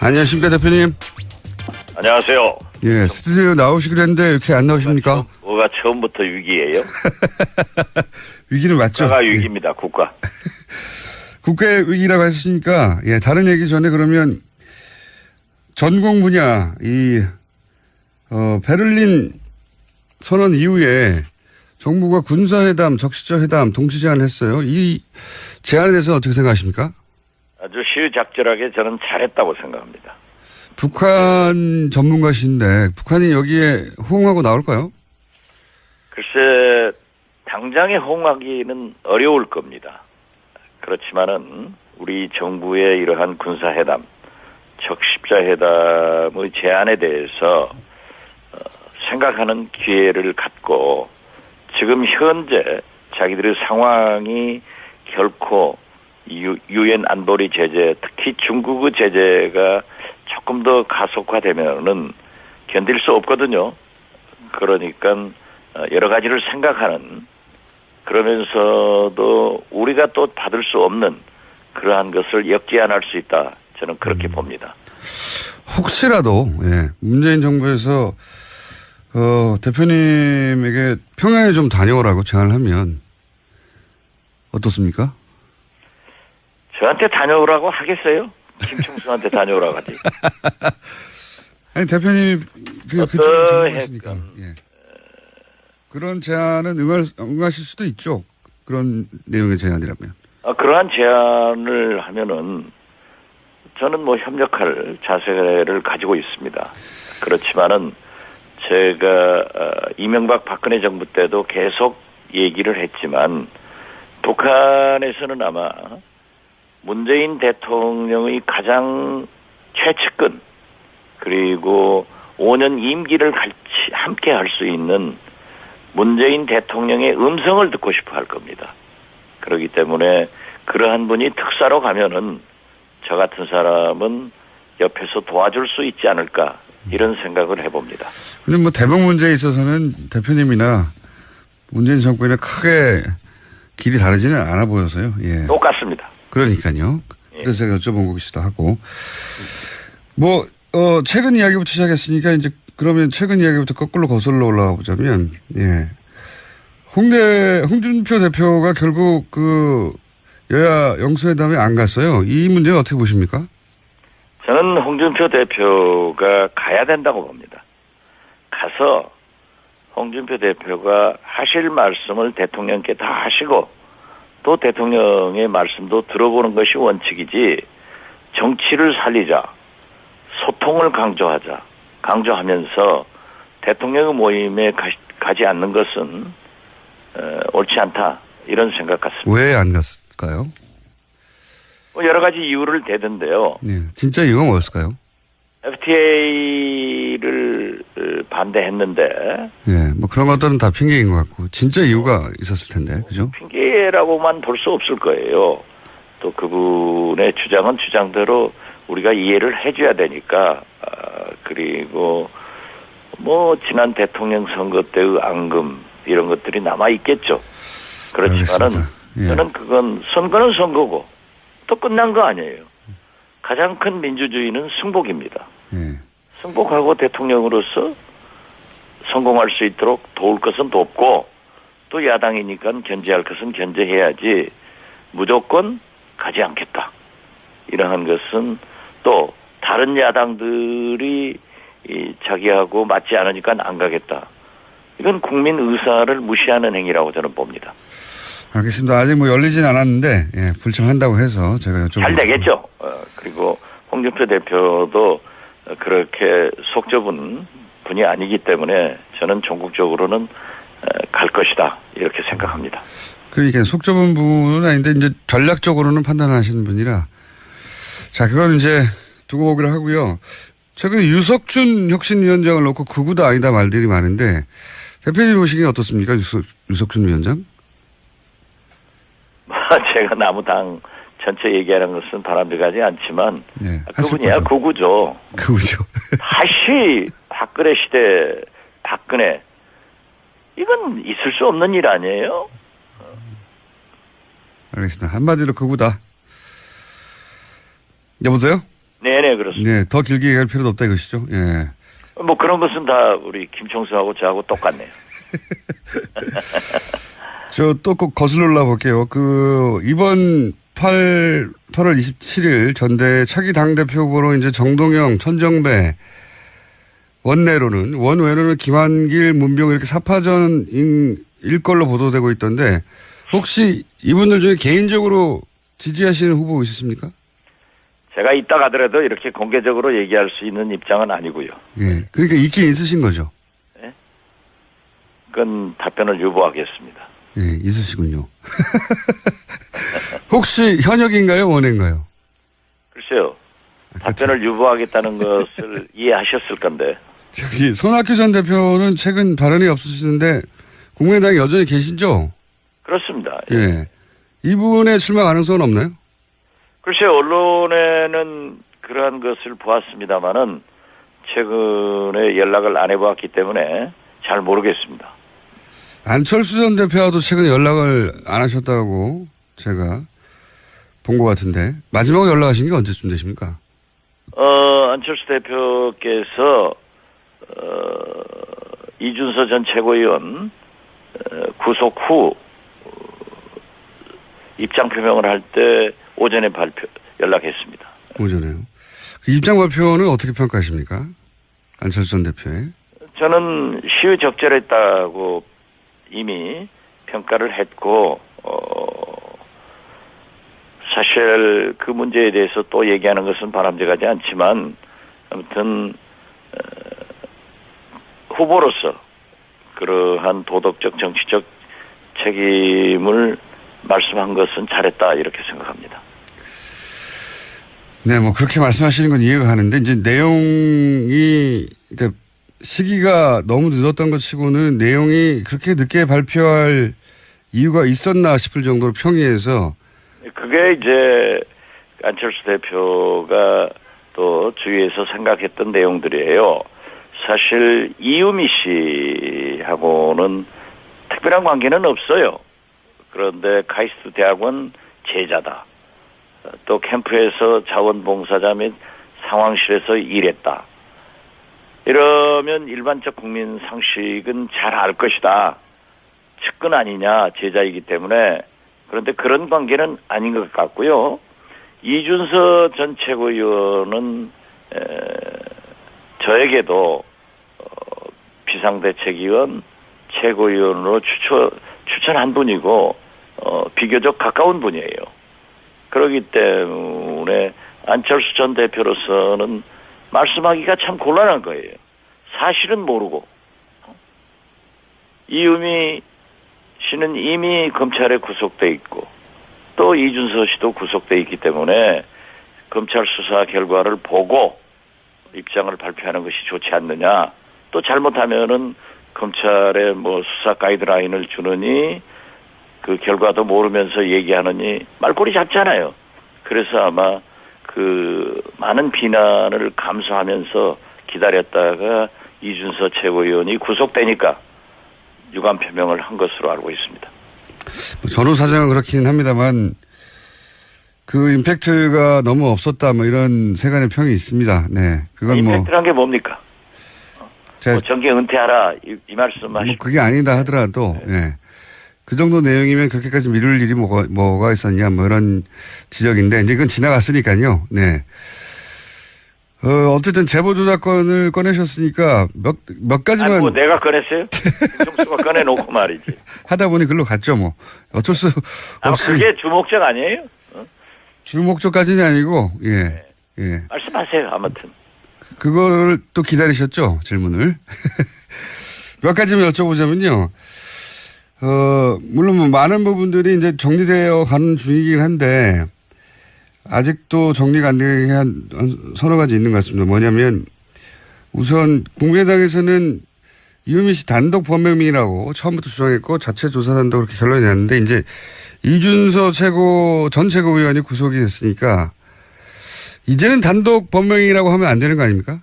안녕하십니까, 대표님. 안녕하세요. 예, 스튜디오 나오시기로 했는데 이렇게 안 나오십니까? 뭐가 처음부터 위기예요? 위기는 맞죠? 국가가 예. 위기입니다. 국가. 국가의 위기라고 하셨으니까, 예, 다른 얘기 전에 그러면 전공 분야, 베를린 선언 이후에 정부가 군사회담, 적시적 회담 동시 제안을 했어요. 이 제안에 대해서 어떻게 생각하십니까? 아주 시의적절하게 저는 잘했다고 생각합니다. 북한 전문가신데 북한이 여기에 호응하고 나올까요? 글쎄 당장에 호응하기는 어려울 겁니다. 그렇지만은 우리 정부의 이러한 군사회담, 적십자회담의 제안에 대해서 생각하는 기회를 갖고 지금 현재 자기들의 상황이 결코 유엔 안보리 제재, 특히 중국의 제재가 조금 더 가속화되면은 견딜 수 없거든요. 그러니까 여러 가지를 생각하는, 그러면서도 우리가 또 받을 수 없는 그러한 것을 역제안할 수 있다. 저는 그렇게 봅니다. 혹시라도 문재인 정부에서 대표님에게 평양에 좀 다녀오라고 제안을 하면 어떻습니까? 저한테 다녀오라고 하겠어요? 김충수한테 다녀오라고 하지. 아니 대표님이 그쪽 전문가시니까 그런 제안은 응하실 수도 있죠. 그런 내용의 제안이라면. 그러한 제안을 하면은 저는 뭐 협력할 자세를 가지고 있습니다. 그렇지만은 제가 이명박 박근혜 정부 때도 계속 얘기를 했지만 북한에서는 아마 문재인 대통령의 가장 최측근 그리고 5년 임기를 같이 함께 할 수 있는 문재인 대통령의 음성을 듣고 싶어 할 겁니다. 그렇기 때문에 그러한 분이 특사로 가면은 저 같은 사람은 옆에서 도와줄 수 있지 않을까 이런 생각을 해봅니다. 근데 뭐 대북 문제에 있어서는 대표님이나 문재인 정권이나 크게 길이 다르지는 않아 보여서요. 예. 똑같습니다. 그러니까요. 그래서 제가 여쭤본 것이기도 하고. 최근 이야기부터 시작했으니까 이제 그러면 최근 이야기부터 거꾸로 거슬러 올라가 보자면, 홍준표 대표가 결국 여야 영수회담에 안 갔어요. 이 문제는 어떻게 보십니까? 저는 홍준표 대표가 가야 된다고 봅니다. 가서 홍준표 대표가 하실 말씀을 대통령께 다 하시고 또 대통령의 말씀도 들어보는 것이 원칙이지 정치를 살리자, 소통을 강조하면서 대통령의 모임에 가지 않는 것은 옳지 않다 이런 생각 같습니다. 왜 안 갔을까요? 여러 가지 이유를 대던데요. 네, 진짜 이유가 뭐였을까요? FTA를 반대했는데. 그런 것들은 다 핑계인 것 같고 진짜 이유가 있었을 텐데, 그죠? 핑계라고만 볼 수 없을 거예요. 또 그분의 주장은 주장대로 우리가 이해를 해줘야 되니까. 그리고 지난 대통령 선거 때의 앙금 이런 것들이 남아 있겠죠. 그렇지만은 저는 그건 선거는 선거고 또 끝난 거 아니에요. 가장 큰 민주주의는 승복입니다. 승복하고 대통령으로서 성공할 수 있도록 도울 것은 돕고 또 야당이니까 견제할 것은 견제해야지 무조건 가지 않겠다. 이러한 것은 또 다른 야당들이 자기하고 맞지 않으니까 안 가겠다. 이건 국민 의사를 무시하는 행위라고 저는 봅니다. 알겠습니다. 아직 열리진 않았는데 불참한다고 해서 제가 여쭤보겠습니다. 잘 되겠죠. 그리고 홍준표 대표도 그렇게 속 좁은 분이 아니기 때문에 저는 전국적으로는 갈 것이다 이렇게 생각합니다. 그러니까 속 좁은 분은 아닌데 이제 전략적으로는 판단하시는 분이라 자 그건 이제 두고 보기로 하고요. 최근에 유석준 혁신위원장을 놓고 극우다 아니다 말들이 많은데 대표님 보시기엔 어떻습니까? 유석준 위원장? 제가 남우당 전체 얘기하는 것은 바람직하지 않지만 그분이야 거죠. 극우죠. 극우죠. 다시 박근혜 시대 박근혜 이건 있을 수 없는 일 아니에요? 알겠습니다. 한마디로 극우다. 여보세요? 네네, 그렇습니다. 네, 더 길게 얘기할 필요도 없다 이것이죠. 예. 뭐 그런 것은 다 우리 김총수하고 저하고 똑같네요. 저 또 꼭 거슬러 올라 볼게요. 이번 8월 27일 전대 차기 당대표 후보로 이제 정동영, 천정배, 원외로는 김한길, 문병 이렇게 4파전일 걸로 보도되고 있던데 혹시 이분들 중에 개인적으로 지지하시는 후보 있으십니까? 제가 이따 가더라도 이렇게 공개적으로 얘기할 수 있는 입장은 아니고요. 예. 그러니까 있긴 있으신 거죠? 네? 그건 답변을 유보하겠습니다. 예, 있으시군요. 혹시 현역인가요? 원외인가요? 글쎄요. 답변을 유보하겠다는 것을 이해하셨을 건데. 저기 손학규 전 대표는 최근 발언이 없으시는데 국민의당에 여전히 계시죠? 그렇습니다. 예. 이분의 출마 가능성은 없나요? 글쎄요. 언론에는 그러한 것을 보았습니다마는 최근에 연락을 안 해보았기 때문에 잘 모르겠습니다. 안철수 전 대표와도 최근에 연락을 안 하셨다고 제가 본 것 같은데 마지막으로 연락하신 게 언제쯤 되십니까? 안철수 대표께서 이준서 전 최고위원 구속 후 입장 표명을 할 때 오전에 연락했습니다. 오전에요. 그 입장 발표는 어떻게 평가하십니까? 안철수 전 대표의. 저는 시의적절했다고 이미 평가를 했고 사실 그 문제에 대해서 또 얘기하는 것은 바람직하지 않지만 아무튼 후보로서 그러한 도덕적 정치적 책임을 말씀한 것은 잘했다 이렇게 생각합니다. 네, 뭐 그렇게 말씀하시는 건 이해가 가는데 이제 내용이 그러니까 시기가 너무 늦었던 것 치고는 내용이 그렇게 늦게 발표할 이유가 있었나 싶을 정도로 평이해서 그게 이제 안철수 대표가 또 주위에서 생각했던 내용들이에요. 사실 이유미 씨하고는 특별한 관계는 없어요. 그런데 카이스트 대학원 제자다. 또 캠프에서 자원봉사자 및 상황실에서 일했다. 이러면 일반적 국민 상식은 잘 알 것이다. 측근 아니냐, 제자이기 때문에. 그런데 그런 관계는 아닌 것 같고요. 이준서 전 최고위원은 저에게도 비상대책위원 최고위원으로 추천한 분이고 비교적 가까운 분이에요. 그렇기 때문에 안철수 전 대표로서는 말씀하기가 참 곤란한 거예요. 사실은 모르고. 이유미 씨는 이미 검찰에 구속돼 있고 또 이준서 씨도 구속돼 있기 때문에 검찰 수사 결과를 보고 입장을 발표하는 것이 좋지 않느냐. 또 잘못하면은 검찰에 뭐 수사 가이드라인을 주느니 그 결과도 모르면서 얘기하느니 말꼬리 잡잖아요. 그래서 아마 그 많은 비난을 감수하면서 기다렸다가 이준서 최고위원이 구속되니까 유감 표명을 한 것으로 알고 있습니다. 전후 사정은 그렇긴 합니다만 그 임팩트가 너무 없었다 뭐 이런 세간의 평이 있습니다. 네, 그건 임팩트란 게 뭡니까? 뭐 정계 은퇴하라 이 말씀 하시고. 뭐 그게 아니다 하더라도 네. 그 정도 내용이면 그렇게까지 미룰 일이 뭐가 있었냐 뭐 이런 지적인데 이제 그건 지나갔으니까요. 네. 어쨌든 제보 조작권을 꺼내셨으니까 몇 가지만. 아니 뭐 내가 꺼냈어요? 김종수가 꺼내놓고 말이지. 하다 보니 글로 갔죠 뭐. 어쩔 수 없이. 그게 주목적 아니에요? 주목적까지는 아니고 예. 예. 말씀하세요. 아무튼. 그걸 또 기다리셨죠 질문을. 몇 가지만 여쭤보자면요. 물론 뭐 많은 부분들이 이제 정리되어 가는 중이긴 한데, 아직도 정리가 안 되게 한 서너 가지 있는 것 같습니다. 뭐냐면, 우선, 국민의당에서는 이유미 씨 단독 범행이라고 처음부터 주장했고, 자체 조사단도 그렇게 결론이 났는데, 이제, 이준서 전 최고위원이 구속이 됐으니까, 이제는 단독 범행이라고 하면 안 되는 거 아닙니까?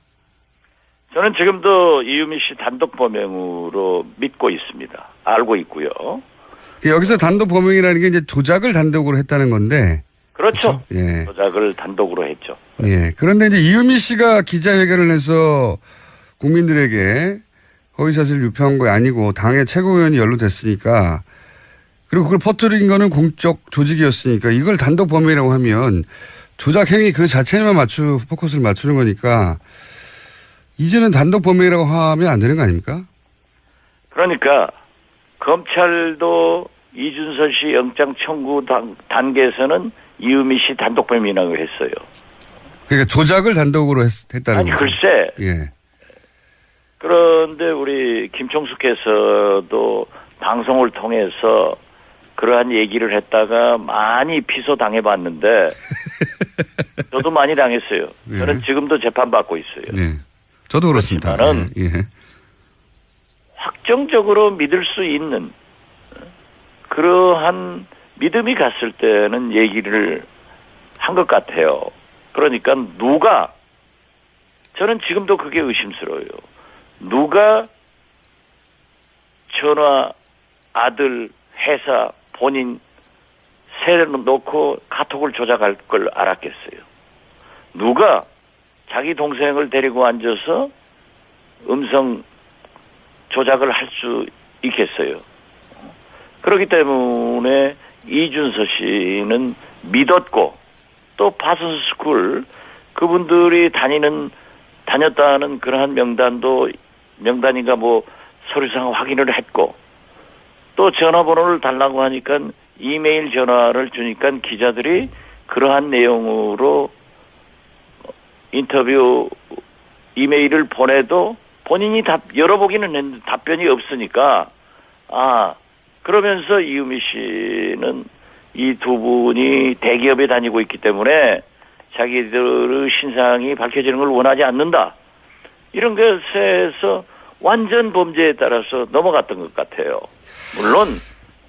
저는 지금도 이유미 씨 단독 범행으로 믿고 있습니다. 알고 있고요. 여기서 단독 범행이라는 게 이제 조작을 단독으로 했다는 건데. 그렇죠. 예. 조작을 단독으로 했죠. 예. 그런데 이제 이유미 씨가 기자회견을 해서 국민들에게 허위사실 유포한 거 아니고 당의 최고위원이 연루됐으니까 그리고 그걸 퍼뜨린 거는 공적 조직이었으니까 이걸 단독 범행이라고 하면 조작 행위 그 자체에만 포커스를 맞추는 거니까 이제는 단독 범행이라고 하면 안 되는 거 아닙니까? 그러니까 검찰도 이준서 씨 영장 청구 단계에서는 이유미 씨 단독 범행이라고 했어요. 그러니까 조작을 단독으로 했다는 아니 거죠. 글쎄. 예. 그런데 우리 김총수께서도 방송을 통해서 그러한 얘기를 했다가 많이 피소 당해봤는데 저도 많이 당했어요. 예. 저는 지금도 재판받고 있어요. 네. 저도 그렇습니다. 그렇지만은 예. 확정적으로 믿을 수 있는 그러한 믿음이 갔을 때는 얘기를 한 것 같아요. 그러니까 누가 저는 지금도 그게 의심스러워요. 누가 전화, 아들, 회사, 본인 세를 놓고 카톡을 조작할 걸 알았겠어요. 누가 자기 동생을 데리고 앉아서 음성 조작을 할 수 있겠어요. 그렇기 때문에 이준서 씨는 믿었고 또 파슨스쿨 그분들이 다녔다는 그러한 명단인가 뭐 서류상 확인을 했고 또 전화번호를 달라고 하니까 이메일 전화를 주니까 기자들이 그러한 내용으로 인터뷰 이메일을 보내도 본인이 열어보기는 했는데 답변이 없으니까 그러면서 이유미 씨는 이 두 분이 대기업에 다니고 있기 때문에 자기들의 신상이 밝혀지는 걸 원하지 않는다. 이런 것에서 완전 범죄에 따라서 넘어갔던 것 같아요. 물론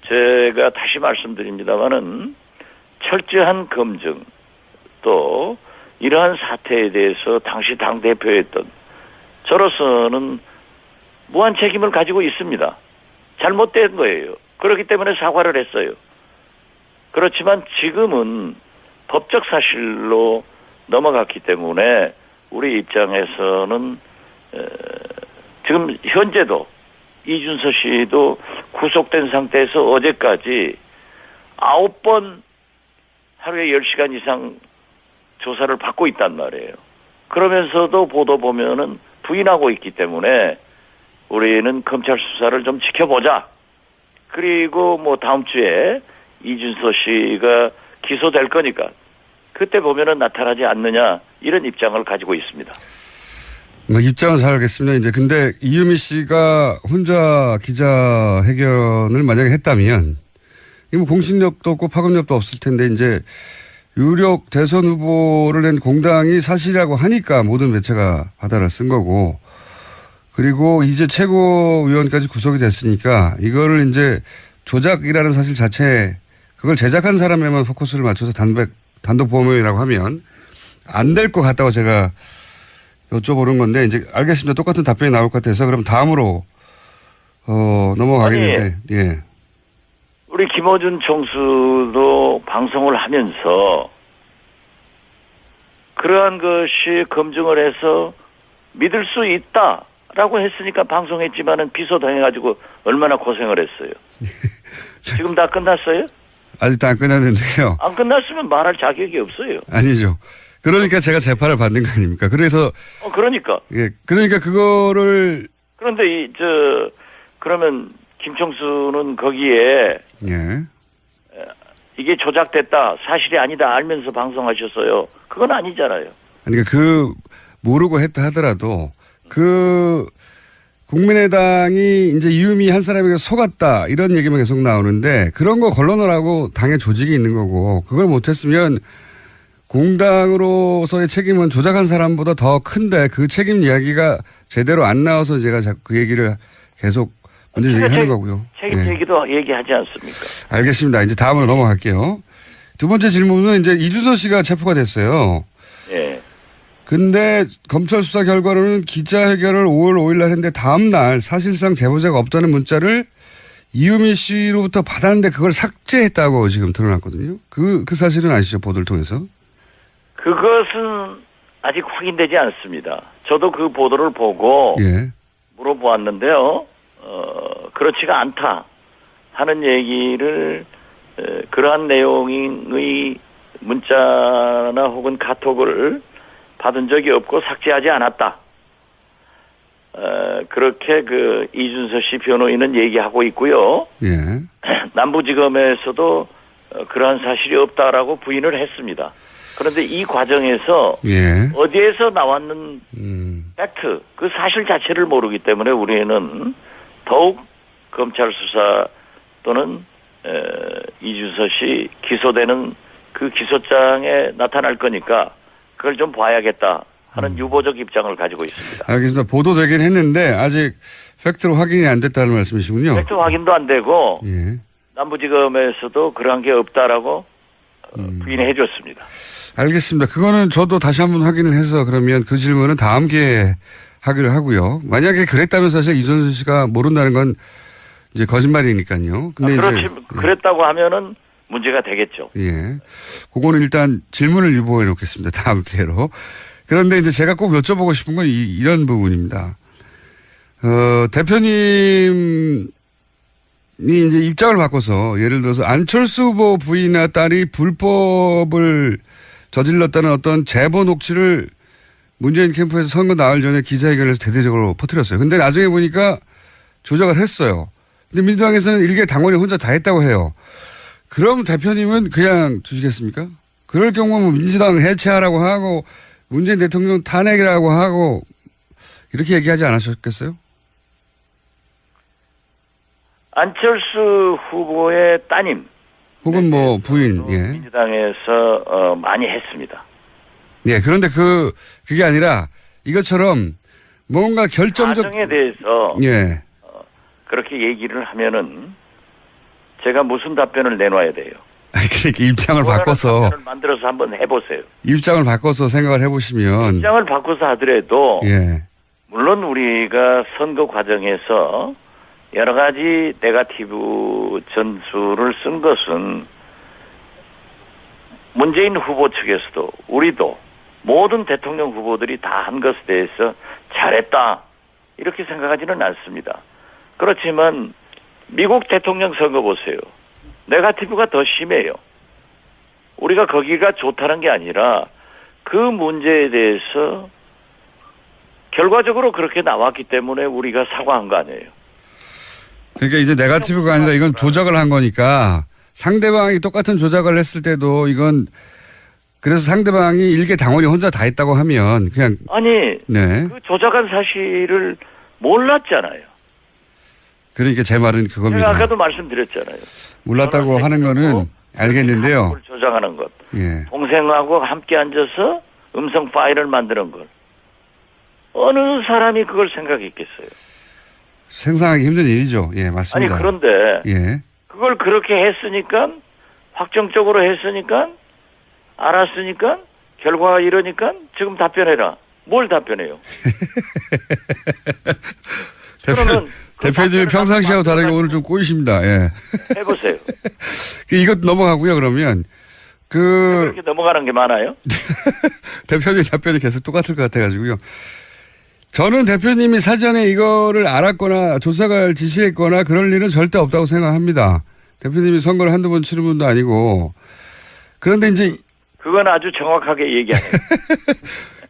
제가 다시 말씀드립니다마는 철저한 검증 또 이러한 사태에 대해서 당시 당대표였던 저로서는 무한 책임을 가지고 있습니다. 잘못된 거예요. 그렇기 때문에 사과를 했어요. 그렇지만 지금은 법적 사실로 넘어갔기 때문에 우리 입장에서는 지금 현재도 이준서 씨도 구속된 상태에서 어제까지 9번 하루에 10시간 이상 조사를 받고 있단 말이에요. 그러면서도 보도 보면은 부인하고 있기 때문에 우리는 검찰 수사를 좀 지켜보자. 그리고 뭐 다음 주에 이준서 씨가 기소될 거니까 그때 보면은 나타나지 않느냐 이런 입장을 가지고 있습니다. 뭐 입장은 잘 알겠습니다. 이제 근데 이유미 씨가 혼자 기자회견을 만약에 했다면 이 뭐 공신력도 없고 파급력도 없을 텐데 이제 유력 대선 후보를 낸 공당이 사실이라고 하니까 모든 매체가 바다를 쓴 거고 그리고 이제 최고위원까지 구속이 됐으니까 이거를 이제 조작이라는 사실 자체 그걸 제작한 사람에만 포커스를 맞춰서 단독 범행이라고 하면 안 될 것 같다고 제가 여쭤보는 건데 이제 알겠습니다. 똑같은 답변이 나올 것 같아서 그럼 다음으로 넘어가겠는데 예. 우리 김어준 총수도 방송을 하면서 그러한 것이 검증을 해서 믿을 수 있다라고 했으니까 방송했지만은 비소당해가지고 얼마나 고생을 했어요. 지금 다 끝났어요? 아직도 안 끝났는데요. 안 끝났으면 말할 자격이 없어요. 아니죠. 그러니까 제가 재판을 받는 거 아닙니까? 그래서 그러니까. 예, 그러니까 그거를 그런데 그러면 김총수는 거기에 예. 이게 조작됐다 사실이 아니다 알면서 방송하셨어요. 그건 아니잖아요. 그러니까 모르고 했다 하더라도 국민의당이 이제 이유미 한 사람에게 속았다 이런 얘기만 계속 나오는데 그런 거 걸러놓으라고 당의 조직이 있는 거고 그걸 못했으면 공당으로서의 책임은 조작한 사람보다 더 큰데 그 책임 이야기가 제대로 안 나와서 제가 그 얘기를 계속 문제 제기하는 거고요. 책임 얘기도 얘기하지 않습니까? 알겠습니다. 이제 다음으로 넘어갈게요. 두 번째 질문은 이제 이준서 씨가 체포가 됐어요. 예. 근데 검찰 수사 결과로는 기자회견을 5월 5일 날 했는데 다음 날 사실상 제보자가 없다는 문자를 이유미 씨로부터 받았는데 그걸 삭제했다고 지금 드러났거든요. 그 사실은 아시죠? 보도를 통해서. 그것은 아직 확인되지 않습니다. 저도 그 보도를 보고 예. 물어보았는데요. 그렇지가 않다 하는 얘기를 그러한 내용의 문자나 혹은 카톡을 받은 적이 없고 삭제하지 않았다. 그렇게 그 이준서 씨 변호인은 얘기하고 있고요. 예. 남부지검에서도 그러한 사실이 없다라고 부인을 했습니다. 그런데 이 과정에서 예. 어디에서 나왔는 팩트, 그 사실 자체를 모르기 때문에 우리는 더욱 검찰 수사 또는 이준서 씨 기소되는 그 기소장에 나타날 거니까 그걸 좀 봐야겠다 하는 유보적 입장을 가지고 있습니다. 알겠습니다. 보도되긴 했는데 아직 팩트로 확인이 안 됐다는 말씀이시군요. 팩트 확인도 안 되고 예. 남부지검에서도 그러한 게 없다라고 부인해 줬습니다. 알겠습니다. 그거는 저도 다시 한번 확인을 해서 그러면 그 질문은 다음 기회에 하기로 하고요. 만약에 그랬다면 사실 이준서 씨가 모른다는 건 이제 거짓말이니까요. 근데 그렇지, 이제 그랬다고 하면은 문제가 되겠죠. 예. 그거는 일단 질문을 유보해 놓겠습니다. 다음 기회로. 그런데 이제 제가 꼭 여쭤보고 싶은 건 이런 부분입니다. 대표님이 이제 입장을 바꿔서 예를 들어서 안철수 후보 부인이나 딸이 불법을 저질렀다는 어떤 제보 녹취를 문재인 캠프에서 선거 나흘 전에 기자회견에서 대대적으로 퍼뜨렸어요. 근데 나중에 보니까 조작을 했어요. 근데 민주당에서는 일개 당원이 혼자 다 했다고 해요. 그럼 대표님은 그냥 두시겠습니까? 그럴 경우는 민주당 해체하라고 하고 문재인 대통령 탄핵이라고 하고 이렇게 얘기하지 않으셨겠어요? 안철수 후보의 따님 혹은 뭐 부인, 예. 민주당에서 많이 했습니다. 예, 그런데 그게 아니라 이것처럼 뭔가 결정적 과정에 대해서 예. 그렇게 얘기를 하면은 제가 무슨 답변을 내놔야 돼요? 그러니까 입장을 바꿔서 답변을 만들어서 한번 해보세요. 입장을 바꿔서 생각을 해보시면 입장을 바꿔서 하더라도 예. 물론 우리가 선거 과정에서 여러 가지 네거티브 전술을 쓴 것은 문재인 후보 측에서도 우리도 모든 대통령 후보들이 다 한 것에 대해서 잘했다 이렇게 생각하지는 않습니다. 그렇지만 미국 대통령 선거 보세요. 네거티브가 더 심해요. 우리가 거기가 좋다는 게 아니라 그 문제에 대해서 결과적으로 그렇게 나왔기 때문에 우리가 사과한 거 아니에요. 그러니까 이제 네거티브가 아니라 이건 조작을 한 거니까 상대방이 똑같은 조작을 했을 때도 이건 그래서 상대방이 일개 당원이 혼자 다 했다고 하면 그냥 아니 네. 그 조작한 사실을 몰랐잖아요. 그러니까 제 말은 그겁니다. 제가 아까도 말씀드렸잖아요. 몰랐다고 하는 거는 알겠는데요. 조작하는 것. 예. 동생하고 함께 앉아서 음성 파일을 만드는 것. 어느 사람이 그걸 생각했겠어요? 생산하기 힘든 일이죠. 예, 맞습니다. 아니 그런데 예. 그걸 그렇게 했으니까 확정적으로 했으니까 알았으니까 결과가 이러니까 지금 답변해라. 뭘 답변해요? 대표님이 평상시하고 다르게 오늘 좀 꼬이십니다. 예. 해보세요. 이것 넘어가고요. 그러면 그렇게 넘어가는 게 많아요? 대표님 답변이 계속 똑같을 것 같아가지고요. 저는 대표님이 사전에 이거를 알았거나 조사를 지시했거나 그럴 일은 절대 없다고 생각합니다. 대표님이 선거를 한두 번 치른 분도 아니고. 그런데 이제 그건 아주 정확하게 얘기하네요.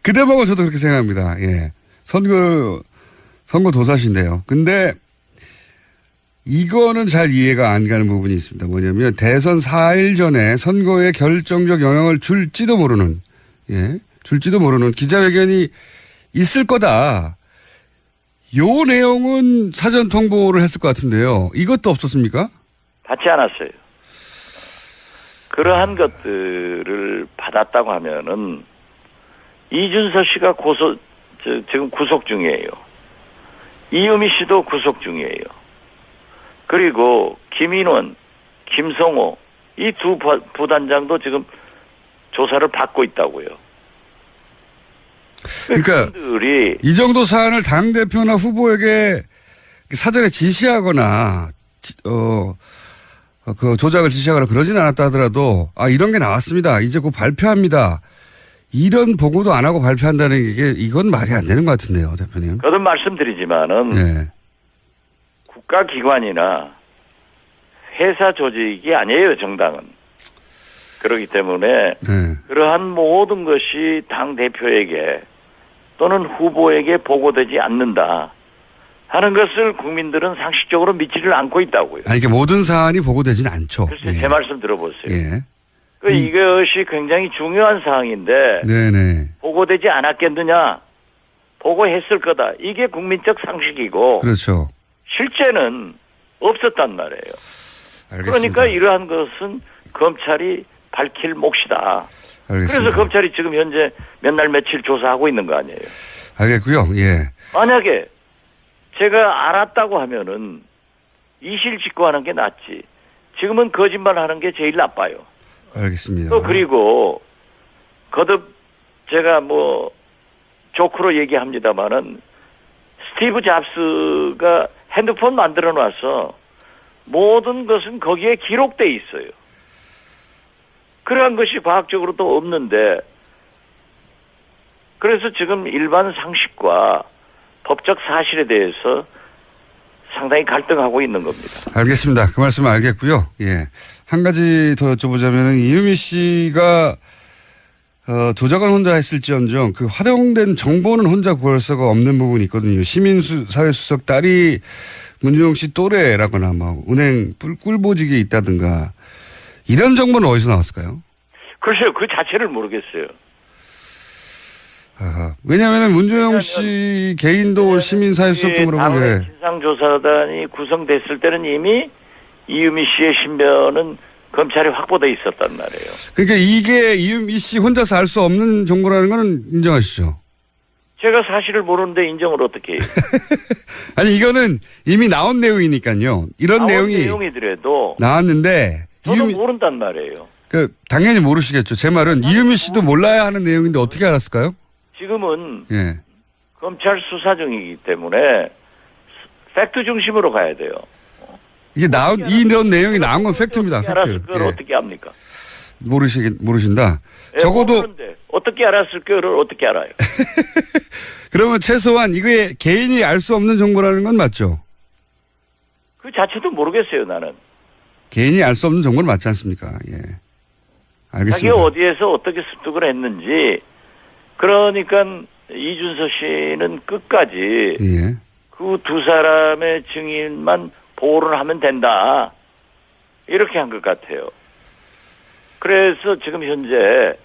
그 대목은 저도 그렇게 생각합니다. 예. 선거 도사신데요. 근데 이거는 잘 이해가 안 가는 부분이 있습니다. 뭐냐면 대선 4일 전에 선거에 결정적 영향을 줄지도 모르는 기자회견이 있을 거다. 요 내용은 사전 통보를 했을 것 같은데요. 이것도 없었습니까? 받지 않았어요. 그러한 것들을 받았다고 하면은 이준서 씨가 지금 구속 중이에요. 이유미 씨도 구속 중이에요. 그리고 김인원, 김성호 이 두 부단장도 지금 조사를 받고 있다고요. 그러니까 이 정도 사안을 당대표나 후보에게 사전에 지시하거나 그 조작을 지시하거나 그러진 않았다 하더라도 이런 게 나왔습니다. 이제 곧 발표합니다. 이런 보고도 안 하고 발표한다는 게 이건 말이 안 되는 것 같은데요, 대표님. 거듭 말씀드리지만은 네. 국가기관이나 회사 조직이 아니에요, 정당은. 그렇기 때문에 네. 그러한 모든 것이 당대표에게 또는 후보에게 보고되지 않는다 하는 것을 국민들은 상식적으로 믿지를 않고 있다고요. 이게 모든 사안이 보고되진 않죠. 글쎄, 예. 제 말씀 들어보세요. 예. 이것이 굉장히 중요한 사항인데 네네. 보고되지 않았겠느냐? 보고했을 거다. 이게 국민적 상식이고 그렇죠. 실제는 없었단 말이에요. 알겠습니다. 그러니까 이러한 것은 검찰이 밝힐 몫이다. 알겠습니다. 그래서 검찰이 지금 현재 몇 날 며칠 조사하고 있는 거 아니에요. 알겠고요. 예. 만약에 제가 알았다고 하면은 이실직고하는 게 낫지. 지금은 거짓말하는 게 제일 나빠요. 알겠습니다. 또 그리고 거듭 제가 뭐 조크로 얘기합니다마는 스티브 잡스가 핸드폰 만들어 놔서 모든 것은 거기에 기록돼 있어요. 그러한 것이 과학적으로 또 없는데 그래서 지금 일반 상식과 법적 사실에 대해서 상당히 갈등하고 있는 겁니다. 알겠습니다. 그 말씀은 알겠고요. 예. 한 가지 더 여쭤보자면 이유미 씨가 조작은 혼자 했을지언정 그 활용된 정보는 혼자 구할 수가 없는 부분이 있거든요. 시민사회수석 딸이 문준용 씨 또래라거나 뭐 은행 꿀보직에 있다든가 이런 정보는 어디서 나왔을까요? 글쎄요. 그 자체를 모르겠어요. 왜냐하면 문준용 씨 개인도 시민사회수석 등으로 당의 진상조사단이 구성됐을 때는 이미 이유미 씨의 신변은 검찰이 확보돼 있었단 말이에요. 그러니까 이게 이유미 씨 혼자서 알 수 없는 정보라는 건 인정하시죠? 제가 사실을 모르는데 인정을 어떻게 해요? 아니 이거는 이미 나온 내용이니까요. 이런 내용이더라도 나왔는데 저도 모른단 말이에요. 당연히 모르시겠죠. 제 말은 이유미 씨도 몰라야 하는 내용인데 어떻게 알았을까요? 지금은 예. 검찰 수사 중이기 때문에 팩트 중심으로 가야 돼요. 이게 이런 내용이 나온 건 팩트입니다. 어떻게 팩트. 알았을 걸 어떻게 합니까? 모르신다. 적어도 모르는데 어떻게 알았을 거를 어떻게 알아요? 그러면 최소한 이게 개인이 알 수 없는 정보라는 건 맞죠? 그 자체도 모르겠어요, 나는. 개인이 알 수 없는 정보는 맞지 않습니까? 예. 알겠습니다. 자기가 어디에서 어떻게 습득을 했는지 그러니까 이준서 씨는 끝까지 예. 그 두 사람의 증인만 보호를 하면 된다. 이렇게 한 것 같아요. 그래서 지금 현재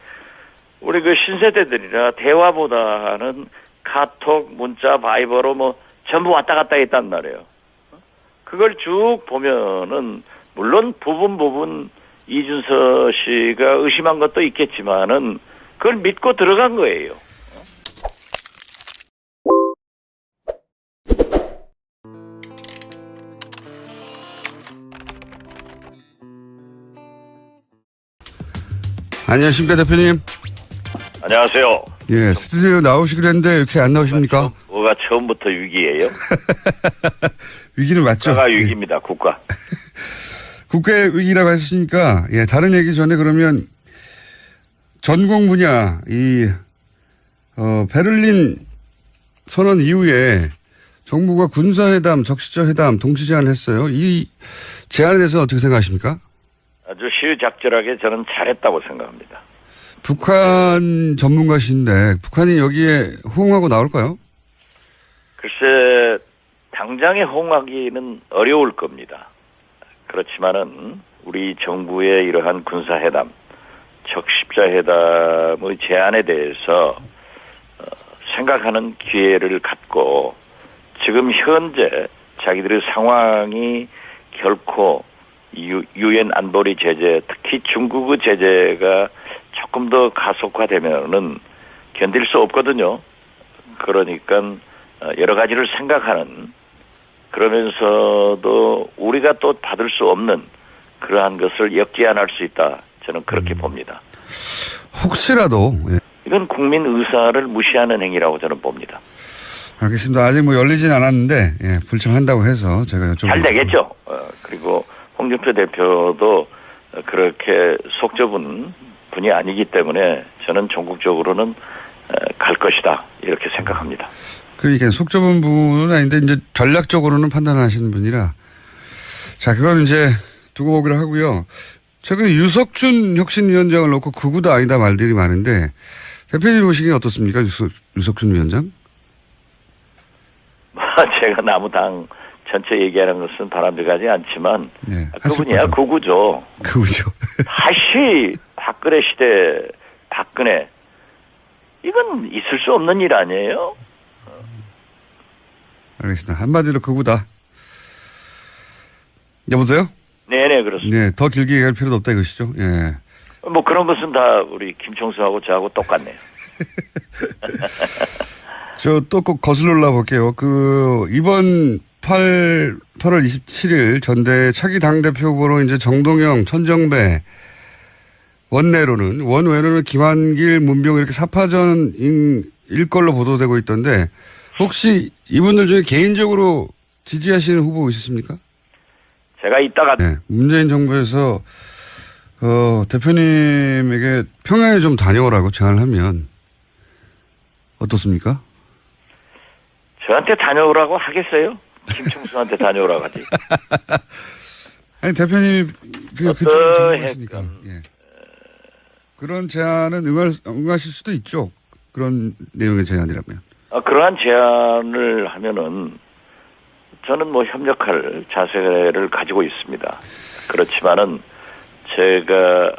우리 그 신세대들이라 대화보다는 카톡, 문자, 바이버로 뭐 전부 왔다 갔다 했단 말이에요. 그걸 쭉 보면은 물론 부분 이준서 씨가 의심한 것도 있겠지만은 그걸 믿고 들어간 거예요. 안녕하십니까 대표님. 안녕하세요. 예, 스튜디오 나오시기로 했는데 이렇게 안 나오십니까? 뭐가 처음부터 위기예요? 위기는 맞죠? 국가가 위기입니다. 국가. 국회 위기라고 하셨으니까 예, 다른 얘기 전에 그러면 전공 분야 베를린 선언 이후에 정부가 군사회담, 적시적 회담 동시 제안을 했어요. 이 제안에 대해서 어떻게 생각하십니까? 아주 시의적절하게 저는 잘했다고 생각합니다. 북한 전문가신데 북한이 여기에 호응하고 나올까요? 글쎄 당장에 호응하기는 어려울 겁니다. 그렇지만은 우리 정부의 이러한 군사회담, 적십자회담의 제안에 대해서 생각하는 기회를 갖고 지금 현재 자기들의 상황이 결코 유엔 안보리 제재, 특히 중국의 제재가 조금 더 가속화되면은 견딜 수 없거든요. 그러니까 여러 가지를 생각하는 그러면서도 우리가 또 받을 수 없는 그러한 것을 역제안할 수 있다. 저는 그렇게 봅니다. 혹시라도 이건 국민 의사를 무시하는 행위라고 저는 봅니다. 알겠습니다. 아직 뭐 열리진 않았는데, 예, 불청한다고 해서 제가 여쭤보고. 잘 되겠죠. 그리고 홍준표 대표도 그렇게 속 좁은 분이 아니기 때문에 저는 전국적으로는 갈 것이다. 이렇게 생각합니다. 그러니까 속 좁은 분은 아닌데, 이제 전략적으로는 판단하시는 분이라. 자, 그건 이제 두고 보기로 하고요. 최근에 유석준 혁신위원장을 놓고 극우다 아니다 말들이 많은데, 대표님 보시기엔 어떻습니까? 유석준 위원장? 제가 나무당 전체 얘기하는 것은 바람직하지 않지만 네, 그분이야 극우죠. 극우죠. 다시 박근혜 시대 박근혜 이건 있을 수 없는 일 아니에요? 알겠습니다. 한마디로 극우다. 여보세요? 네네 그렇습니다. 네, 더 길게 얘기할 필요도 없다 이것이죠. 예. 뭐 그런 것은 다 우리 김총수하고 저하고 똑같네요. 저 또 꼭 거슬러 올라 볼게요. 이번 8월 27일 전대 차기 당대표 후보로 이제 정동영, 천정배, 원외로는 김한길, 문병 이렇게 4파전일 걸로 보도되고 있던데 혹시 이분들 중에 개인적으로 지지하시는 후보 있으십니까? 제가 이따가 네, 문재인 정부에서 대표님에게 평양에 좀 다녀오라고 제안을 하면 어떻습니까? 저한테 다녀오라고 하겠어요? 김총수한테 다녀오라고 하지. 아니 대표님이 그쪽을 전문가시니까 예. 그런 제안은 응하실 수도 있죠. 그런 내용의 제안이라면. 그러한 제안을 하면은 저는 뭐 협력할 자세를 가지고 있습니다. 그렇지만은 제가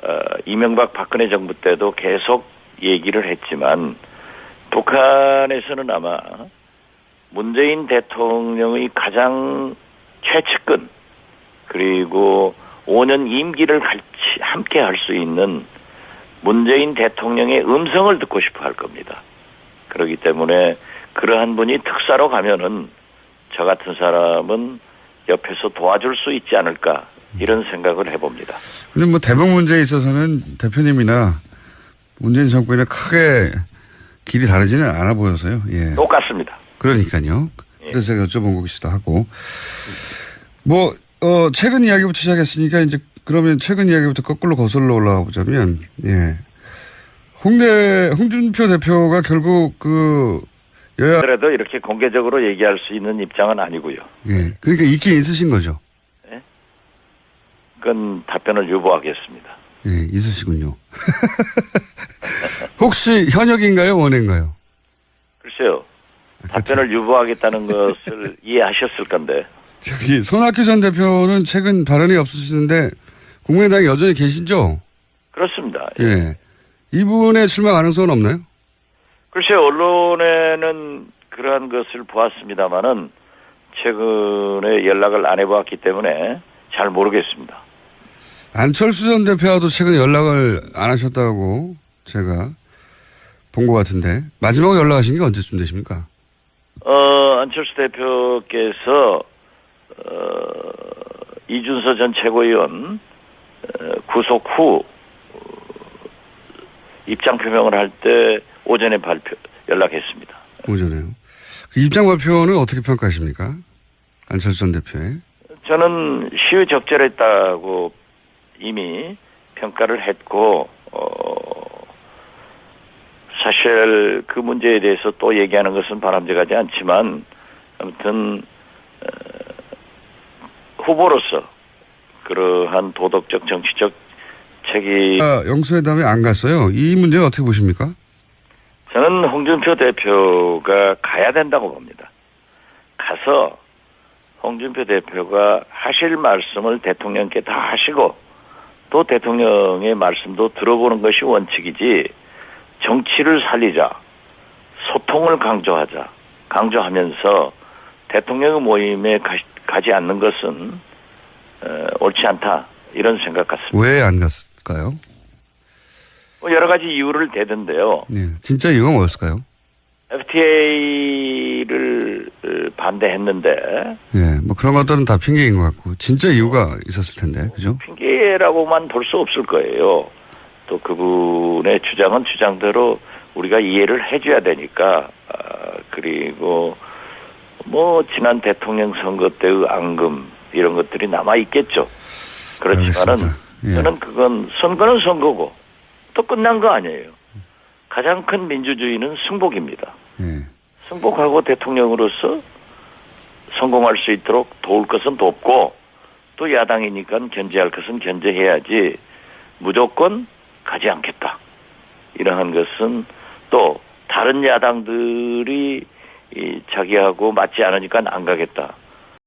이명박 박근혜 정부 때도 계속 얘기를 했지만 북한에서는 아마 문재인 대통령의 가장 최측근 그리고 5년 임기를 같이 함께 할 수 있는 문재인 대통령의 음성을 듣고 싶어 할 겁니다. 그렇기 때문에 그러한 분이 특사로 가면은 저 같은 사람은 옆에서 도와줄 수 있지 않을까 이런 생각을 해봅니다. 근데 뭐 대북 문제에 있어서는 대표님이나 문재인 정권이나 크게 길이 다르지는 않아 보여서요. 예. 똑같습니다. 그러니까요. 그래서 제가 여쭤본 것이기도 하고. 최근 이야기부터 시작했으니까 이제 그러면 최근 이야기부터 거꾸로 거슬러 올라가 보자면, 예. 홍준표 대표가 결국 그래도 이렇게 공개적으로 얘기할 수 있는 입장은 아니고요. 예. 그러니까 있긴 있으신 거죠. 네? 그건 답변을 유보하겠습니다. 예, 있으시군요. 혹시 현역인가요, 원외인가요? 글쎄요. 답변을 유보하겠다는 것을 이해하셨을 건데. 손학규 전 대표는 최근 발언이 없으시는데 국민의당에 여전히 계시죠? 그렇습니다. 예. 이분의 출마 가능성은 없나요? 글쎄요. 언론에는 그러한 것을 보았습니다마는 최근에 연락을 안 해보았기 때문에 잘 모르겠습니다. 안철수 전 대표와도 최근 연락을 안 하셨다고 제가 본 것 같은데 마지막으로 연락하신 게 언제쯤 되십니까? 안철수 대표께서 이준서 전 최고위원 구속 후 입장 표명을 할 때 오전에 연락했습니다. 오전에요. 그 입장 발표는 어떻게 평가하십니까? 안철수 전 대표의. 저는 시의적절했다고 이미 평가를 했고 사실 그 문제에 대해서 또 얘기하는 것은 바람직하지 않지만 아무튼 후보로서 그러한 도덕적 정치적 책임 영수회담에 안 갔어요. 이 문제는 어떻게 보십니까? 저는 홍준표 대표가 가야 된다고 봅니다. 가서 홍준표 대표가 하실 말씀을 대통령께 다 하시고 또 대통령의 말씀도 들어보는 것이 원칙이지 정치를 살리자, 소통을 강조하면서 대통령의 모임에 가지 않는 것은 옳지 않다 이런 생각 같습니다. 왜 안 갔을까요? 여러 가지 이유를 대던데요. 네, 진짜 이유가 뭐였을까요? FTA를 반대했는데. 예, 뭐 그런 것들은 다 핑계인 것 같고 진짜 이유가 있었을 텐데, 그죠? 핑계라고만 볼 수 없을 거예요. 또 그분의 주장은 주장대로 우리가 이해를 해줘야 되니까 그리고 뭐 지난 대통령 선거 때의 앙금 이런 것들이 남아 있겠죠. 그렇지만은 예. 저는 그건 선거는 선거고 또 끝난 거 아니에요. 가장 큰 민주주의는 승복입니다. 예. 승복하고 대통령으로서 성공할 수 있도록 도울 것은 돕고 또 야당이니까 견제할 것은 견제해야지 무조건 가지 않겠다. 이러한 것은 또 다른 야당들이 자기하고 맞지 않으니까 안 가겠다.